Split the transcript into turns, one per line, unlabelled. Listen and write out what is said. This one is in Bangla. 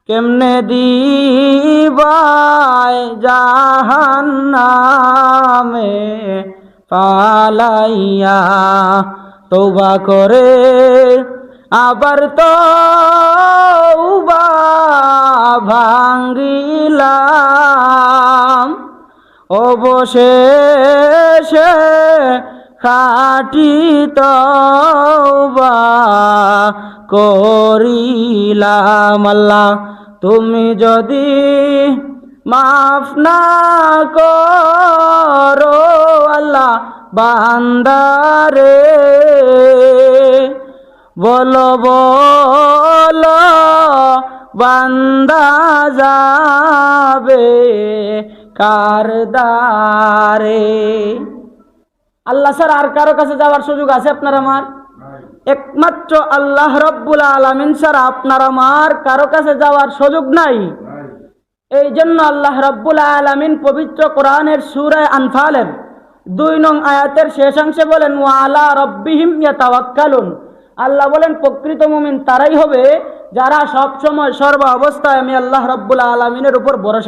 কেমনে দিবায় জাহান্নামে পালাইয়া, তওবা করে আবার তওবা ভাঙ্গিলাম, অবশেষে খাঁটি তওবা করিলাম। আল্লাহ তুমি যদি মাফ না করো আল্লাহ বান্দারে, বলো বলো বান্দা যাবে কার দ্বারে। আল্লাহ স্যার আর কারো কাছে যাওয়ার সুযোগ আছে আপনার আমার? একমাত্র আল্লাহ রব্বুল আলামিন ছাড়া আপনার আমার কারো কাছে যাওয়ার সুযোগ নাই। এই জন্য আল্লাহ রব্বুল আলামিন পবিত্র কোরআনের সূরা আনফালের 2 নং আয়াতের শেষাংশে বলেন, ওয়া আলা রাব্বিহিম ইয়াতাওয়াক্কালুন। আল্লাহ বলেন প্রকৃত মুমিন তারাই হবে যারা সব সময় সর্ব অবস্থায় আমি আল্লাহ রব্বুল আলামিনের উপর ভরসা